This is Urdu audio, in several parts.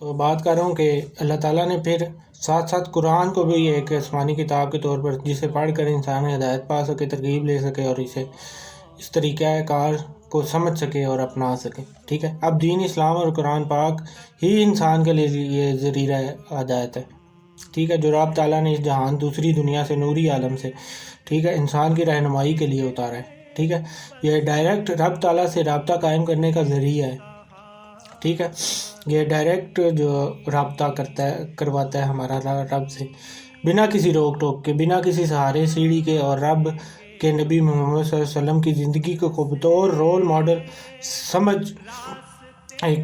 تو بات کر رہا ہوں کہ اللہ تعالیٰ نے پھر ساتھ ساتھ قرآن کو بھی ایک آسمانی کتاب کے طور پر جسے پڑھ کر انسان ہدایت پا سکے، ترغیب لے سکے اور اسے اس طریقہ کار کو سمجھ سکے اور اپنا سکے. ٹھیک ہے، اب دین اسلام اور قرآن پاک ہی انسان کے لیے یہ ذریعہ ہدایت ہے. ٹھیک ہے، جو رب تعالیٰ نے اس جہان دوسری دنیا سے نوری عالم سے ٹھیک ہے انسان کی رہنمائی کے لیے اتارا ہے. ٹھیک ہے، یہ ڈائریکٹ رب تعالیٰ سے رابطہ قائم کرنے کا ذریعہ ہے. ٹھیک ہے، یہ ڈائریکٹ جو رابطہ کرواتا ہے ہمارا رب سے، بنا کسی روک ٹوک کے، بنا کسی سہارے سیڑھی کے، اور رب کے نبی محمد صلی اللہ علیہ وسلم کی زندگی کو بطور رول ماڈل سمجھ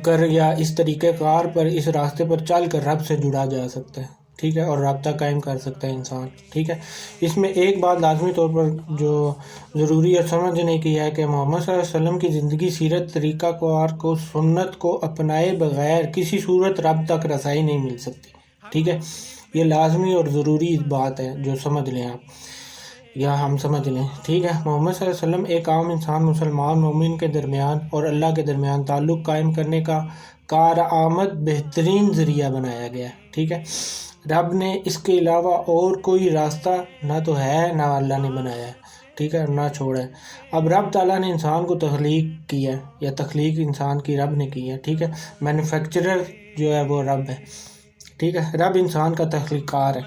کر یا اس طریقہ کار پر اس راستے پر چل کر رب سے جڑا جا سکتا ہے. ٹھیک ہے، اور رابطہ قائم کر سکتا ہے انسان. ٹھیک ہے، اس میں ایک بات لازمی طور پر جو ضروری ہے سمجھنے کی ہے کہ محمد صلی اللہ علیہ وسلم کی زندگی، سیرت، طریقہ کار کو، سنت کو اپنائے بغیر کسی صورت رب تک رسائی نہیں مل سکتی. ٹھیک ہے، یہ لازمی اور ضروری بات ہے جو سمجھ لیں آپ یا ہم سمجھ لیں. ٹھیک ہے، محمد صلی اللہ علیہ وسلم ایک عام انسان، مسلمان مومن کے درمیان اور اللہ کے درمیان تعلق قائم کرنے کا کارآمد بہترین ذریعہ بنایا گیا ہے. ٹھیک ہے، رب نے اس کے علاوہ اور کوئی راستہ نہ تو ہے نہ اللہ نے بنایا ہے. ٹھیک ہے، نہ چھوڑا ہے. اب رب تعالیٰ نے انسان کو تخلیق کیا ہے، یا تخلیق انسان کی رب نے کی ہے. ٹھیک ہے، مینوفیکچرر جو ہے وہ رب ہے. ٹھیک ہے، رب انسان کا تخلیق کار ہے.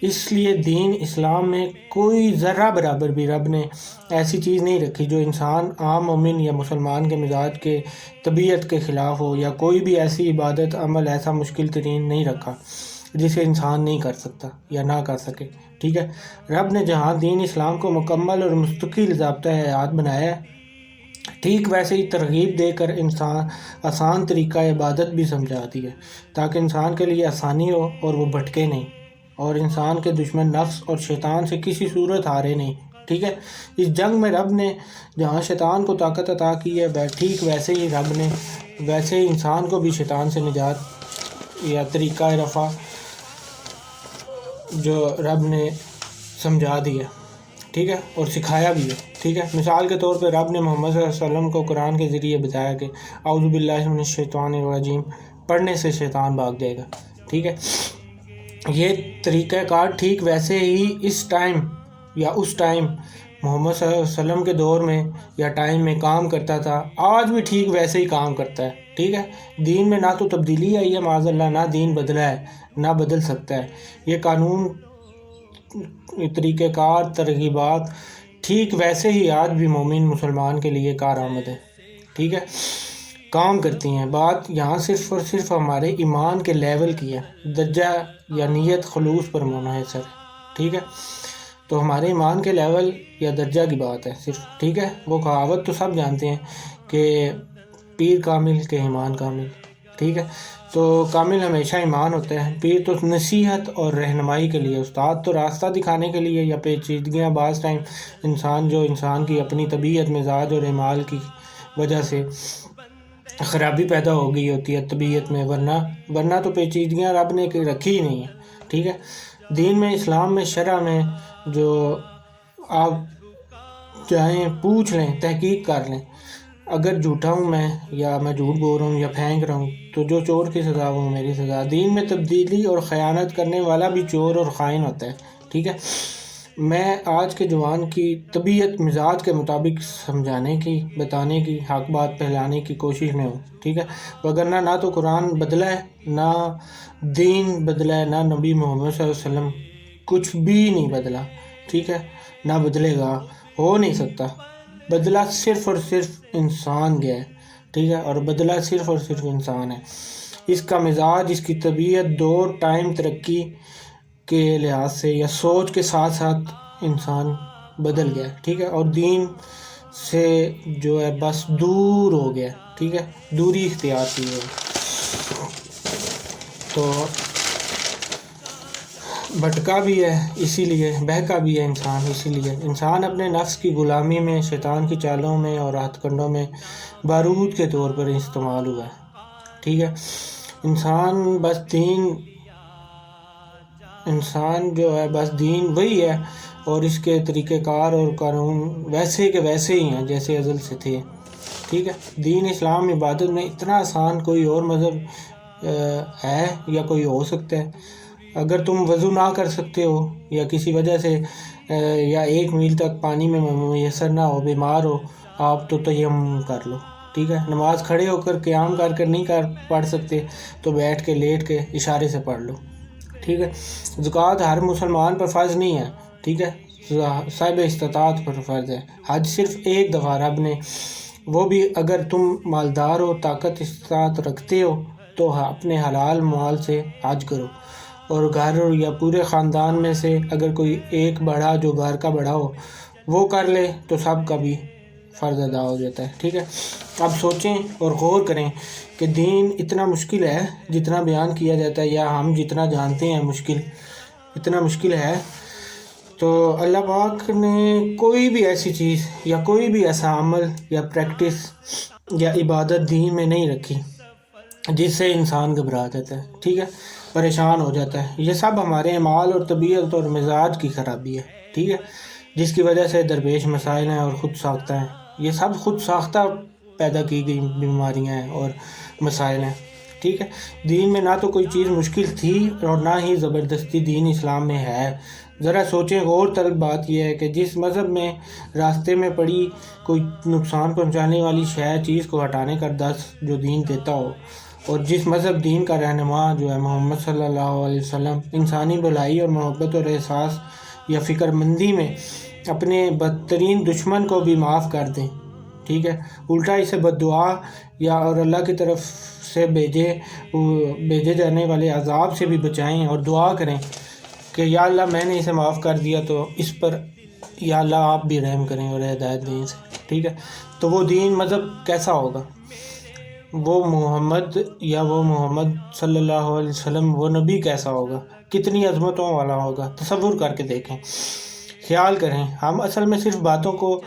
اس لیے دین اسلام میں کوئی ذرہ برابر بھی رب نے ایسی چیز نہیں رکھی جو انسان عام مومن یا مسلمان کے مزاج کے طبیعت کے خلاف ہو، یا کوئی بھی ایسی عبادت عمل ایسا مشکل ترین نہیں رکھا جسے انسان نہیں کر سکتا یا نہ کر سکے. ٹھیک ہے، رب نے جہاں دین اسلام کو مکمل اور مستقل ضابطہ حیات بنایا ہے، ٹھیک ویسے ہی ترغیب دے کر آسان طریقہ عبادت بھی سمجھا دی ہے، تاکہ انسان کے لیے آسانی ہو اور وہ بھٹکے نہیں، اور انسان کے دشمن نفس اور شیطان سے کسی صورت ہارے نہیں. ٹھیک ہے، اس جنگ میں رب نے جہاں شیطان کو طاقت عطا کی ہے، ٹھیک ویسے ہی رب نے ویسے ہی انسان کو بھی شیطان سے نجات یا طریقہ رفع جو رب نے سمجھا دیا. ٹھیک ہے، اور سکھایا بھی ہے. ٹھیک ہے، مثال کے طور پہ رب نے محمد صلی اللہ علیہ وسلم کو قرآن کے ذریعے بتایا کہ اعوذ باللہ من الشیطان الرجیم پڑھنے سے شیطان بھاگ جائے گا. ٹھیک ہے، یہ طریقہ کار ٹھیک ویسے ہی اس ٹائم محمد صلی اللہ علیہ وسلم کے دور میں یا ٹائم میں کام کرتا تھا، آج بھی ٹھیک ویسے ہی کام کرتا ہے. ٹھیک ہے، دین میں نہ تو تبدیلی آئی ہے معاذ اللہ، نہ دین بدلا ہے، نہ بدل سکتا ہے. یہ قانون، طریقہ کار، ترغیبات ٹھیک ویسے ہی آج بھی مومن مسلمان کے لیے کارآمد ہے. ٹھیک ہے، کام کرتی ہیں. بات یہاں صرف اور صرف ہمارے ایمان کے لیول کی ہے، درجہ یا نیت خلوص پر منحصر ہے. ٹھیک ہے، تو ہمارے ایمان کے لیول یا درجہ کی بات ہے صرف. ٹھیک ہے، وہ کہاوت تو سب جانتے ہیں کہ پیر کامل کے ایمان کامل. ٹھیک ہے، تو کامل ہمیشہ ایمان ہوتا ہے، پیر تو نصیحت اور رہنمائی کے لیے، استاد تو راستہ دکھانے کے لیے. یا پیچیدگیاں بعض ٹائم انسان کی اپنی طبیعت، مزاج اور اعمال کی وجہ سے خرابی پیدا ہو گئی ہوتی ہے طبیعت میں، ورنہ تو پیچیدگیاں رب نے رکھی ہی نہیں ہیں. ٹھیک ہے، دین میں، اسلام میں، شرع میں جو آپ چاہیں پوچھ لیں، تحقیق کر لیں. اگر جھوٹا ہوں میں جھوٹ بول رہا ہوں یا پھینک رہا ہوں تو جو چور کی سزا وہ میری سزا. دین میں تبدیلی اور خیانت کرنے والا بھی چور اور خائن ہوتا ہے. ٹھیک ہے، میں آج کے جوان کی طبیعت، مزاج کے مطابق سمجھانے کی، بتانے کی، حق بات پھیلانے کی کوشش میں ہوں. ٹھیک ہے، وگرنہ نہ تو قرآن بدلا ہے، نہ دین بدلا ہے، نہ نبی محمد صلی اللہ علیہ وسلم، کچھ بھی نہیں بدلا. ٹھیک ہے، نہ بدلے گا، ہو نہیں سکتا. بدلا صرف اور صرف انسان گیا ہے. ٹھیک ہے، اور بدلا صرف اور صرف انسان ہے. اس کا مزاج، اس کی طبیعت، دور، ٹائم، ترقی کے لحاظ سے یا سوچ کے ساتھ ساتھ انسان بدل گیا. ٹھیک ہے، اور دین سے جو ہے بس دور ہو گیا. ٹھیک ہے، دوری اختیار کی ہے. تو بھٹکا بھی ہے، اسی لیے بہکا بھی ہے انسان. اسی لیے انسان اپنے نفس کی غلامی میں، شیطان کی چالوں میں اور ہتھ کنڈوں میں بارود کے طور پر استعمال ہوا ہے. ٹھیک ہے، انسان جو ہے بس دین وہی ہے، اور اس کے طریقہ کار اور قانون ویسے کے ویسے ہی ہیں جیسے ازل سے تھے. ٹھیک ہے، دین اسلام عبادت میں اتنا آسان کوئی اور مذہب ہے یا کوئی ہو سکتا ہے. اگر تم وضو نہ کر سکتے ہو یا کسی وجہ سے یا 1 میل تک پانی میں میسر نہ ہو، بیمار ہو آپ، تو تیمم کر لو. ٹھیک ہے. نماز کھڑے ہو کر قیام کر نہیں پڑھ سکتے تو بیٹھ کے لیٹ کے اشارے سے پڑھ لو. ٹھیک ہے. زکوٰۃ ہر مسلمان پر فرض نہیں ہے. ٹھیک ہے. صاحب استطاعت پر فرض ہے. حج صرف ایک دفعہ رب نے، وہ بھی اگر تم مالدار ہو، طاقت استطاعت رکھتے ہو تو اپنے حلال مال سے حج کرو. اور گھر یا پورے خاندان میں سے اگر کوئی ایک بڑا جو گھر کا بڑا ہو وہ کر لے تو سب کا بھی فرض ادا ہو جاتا ہے. ٹھیک ہے. اب سوچیں اور غور کریں کہ دین اتنا مشکل ہے جتنا بیان کیا جاتا ہے، یا ہم جتنا جانتے ہیں اتنا مشکل ہے. تو اللہ پاک نے کوئی بھی ایسی چیز یا کوئی بھی ایسا عمل یا پریکٹس یا عبادت دین میں نہیں رکھی جس سے انسان گھبرا جاتا ہے. ٹھیک ہے. پریشان ہو جاتا ہے. یہ سب ہمارے اعمال اور طبیعت اور مزاج کی خرابی ہے. ٹھیک ہے. جس کی وجہ سے درپیش مسائل ہیں اور خود ساختہ ہیں. یہ سب خود ساختہ پیدا کی گئی بیماریاں ہیں اور مسائل ہیں. ٹھیک ہے. دین میں نہ تو کوئی چیز مشکل تھی اور نہ ہی زبردستی دین اسلام میں ہے. ذرا سوچیں. غور طلب بات یہ ہے کہ جس مذہب میں راستے میں پڑی کوئی نقصان پہنچانے والی چیز کو ہٹانے کا درس جو دین دیتا ہو، اور جس مذہب دین کا رہنما جو ہے محمد صلی اللہ علیہ وسلم انسانی بھلائی اور محبت اور احساس یا فکر مندی میں اپنے بدترین دشمن کو بھی معاف کر دیں. ٹھیک ہے. الٹا اسے بد دعا یا اور اللہ کی طرف سے بھیجے جانے والے عذاب سے بھی بچائیں اور دعا کریں کہ یا اللہ میں نے اسے معاف کر دیا تو اس پر یا اللہ آپ بھی رحم کریں اور ہدایت دیں اسے. ٹھیک ہے. تو وہ دین مذہب کیسا ہوگا؟ وہ محمد صلی اللہ علیہ وسلم وہ نبی کیسا ہوگا؟ کتنی عظمتوں والا ہوگا؟ تصور کر کے دیکھیں، خیال کریں. ہم اصل میں صرف باتوں کو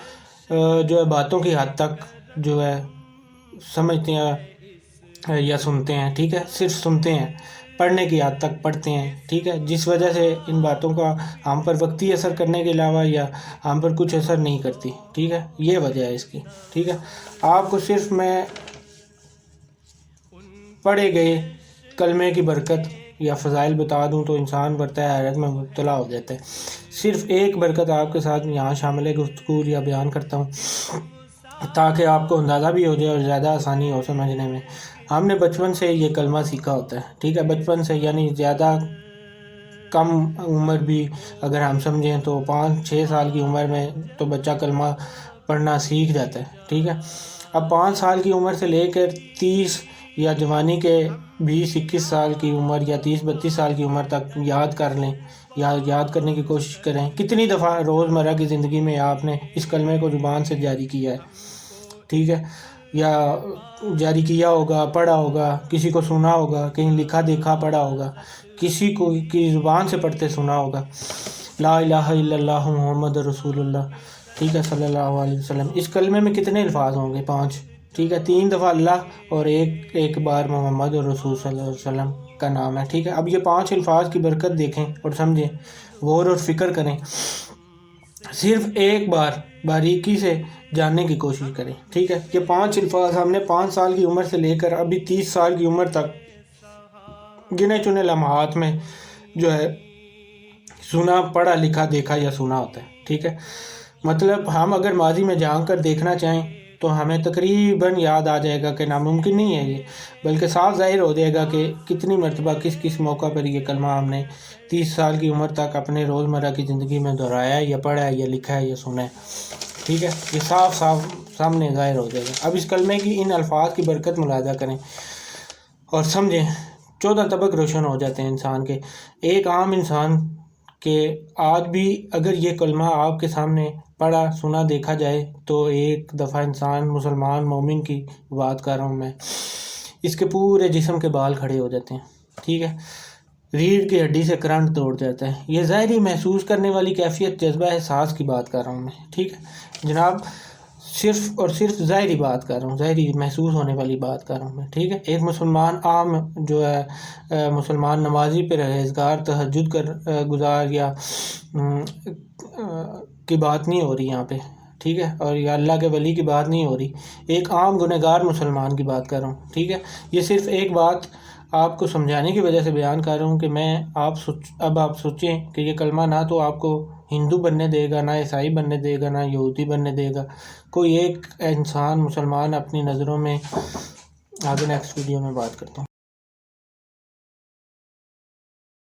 جو ہے باتوں کی حد تک جو ہے سمجھتے ہیں یا سنتے ہیں. ٹھیک ہے. صرف سنتے ہیں، پڑھنے کی حد تک پڑھتے ہیں. ٹھیک ہے. جس وجہ سے ان باتوں کا ہم پر وقتی اثر کرنے کے علاوہ یا ہم پر کچھ اثر نہیں کرتی. ٹھیک ہے. یہ وجہ ہے اس کی. ٹھیک ہے. آپ کو صرف میں پڑھے گئے کلمے کی برکت یا فضائل بتا دوں تو انسان برتا ہے حیرت میں مبتلا ہو جاتا ہے. صرف ایک برکت آپ کے ساتھ یہاں شامل گفتگو یا بیان کرتا ہوں تاکہ آپ کو اندازہ بھی ہو جائے اور زیادہ آسانی ہو سمجھنے میں. ہم نے بچپن سے یہ کلمہ سیکھا ہوتا ہے. ٹھیک ہے. بچپن سے یعنی زیادہ کم عمر بھی اگر ہم سمجھیں تو 5-6 سال کی عمر میں تو بچہ کلمہ پڑھنا سیکھ جاتا ہے. ٹھیک ہے. اب 5 سال کی عمر سے لے کر 30 یا جوانی کے 20-21 سال کی عمر یا 30-32 سال کی عمر تک یاد کر لیں یا یاد کرنے کی کوشش کریں کتنی دفعہ روزمرہ کی زندگی میں آپ نے اس کلمے کو زبان سے جاری کیا ہے. ٹھیک ہے. یا جاری کیا ہوگا، پڑھا ہوگا، کسی کو سنا ہوگا، کہیں لکھا دیکھا پڑھا ہوگا، کسی کو کی زبان سے پڑھتے سنا ہوگا. لا الہ الا اللہ محمد رسول اللہ. ٹھیک ہے. صلی اللہ علیہ وسلم. اس کلمے میں کتنے الفاظ ہوں گے؟ 5. ٹھیک ہے. 3 دفعہ اللہ اور ایک بار محمد اور رسول صلی اللہ علیہ وسلم کا نام ہے. ٹھیک ہے. اب یہ 5 الفاظ کی برکت دیکھیں اور سمجھیں، غور اور فکر کریں. صرف ایک بار باریکی سے جاننے کی کوشش کریں. ٹھیک ہے. یہ 5 الفاظ ہم نے 5 سال کی عمر سے لے کر ابھی 30 سال کی عمر تک گنے چنے لمحات میں جو ہے سنا، پڑھا، لکھا، دیکھا یا سنا ہوتا ہے. ٹھیک ہے. مطلب ہم اگر ماضی میں جھانک کر دیکھنا چاہیں تو ہمیں تقریباً یاد آ جائے گا کہ ناممکن نہیں ہے یہ، بلکہ صاف ظاہر ہو جائے گا کہ کتنی مرتبہ کس موقع پر یہ کلمہ ہم نے 30 سال کی عمر تک اپنے روزمرہ کی زندگی میں دہرایا ہے یا پڑھا ہے یا لکھا ہے یا سنا ہے. ٹھیک ہے. یہ صاف سامنے ظاہر ہو جائے گا. اب اس کلمے کی ان الفاظ کی برکت ملاحظہ کریں اور سمجھیں. 14 طبق روشن ہو جاتے ہیں انسان کے. ایک عام انسان کہ آج بھی اگر یہ کلمہ آپ کے سامنے پڑھا، سنا، دیکھا جائے تو ایک دفعہ انسان مسلمان مومن کی بات کر رہا ہوں میں، اس کے پورے جسم کے بال کھڑے ہو جاتے ہیں. ٹھیک ہے. ریڑھ کی ہڈی سے کرنٹ توڑ جاتا ہے. یہ ظاہری محسوس کرنے والی کیفیت جذبہ احساس کی بات کر رہا ہوں میں. ٹھیک ہے جناب. صرف اور صرف ظاہری بات کر رہا ہوں، ظاہری محسوس ہونے والی بات کر رہا ہوں میں. ٹھیک ہے. ایک مسلمان عام جو ہے مسلمان نمازی پرہیزگار تہجد گزار یا کی بات نہیں ہو رہی یہاں پہ. ٹھیک ہے. اور یا اللہ کے ولی کی بات نہیں ہو رہی. ایک عام گنہگار مسلمان کی بات کر رہا ہوں. ٹھیک ہے. یہ صرف ایک بات آپ کو سمجھانے کی وجہ سے بیان کر رہا ہوں کہ میں اب آپ سوچیں کہ یہ کلمہ نہ تو آپ کو ہندو بننے دے گا، نہ عیسائی بننے دے گا، نہ یہودی بننے دے گا، کوئی ایک انسان مسلمان اپنی نظروں میں۔ آگے نیکسٹ ویڈیو میں بات کرتا ہوں۔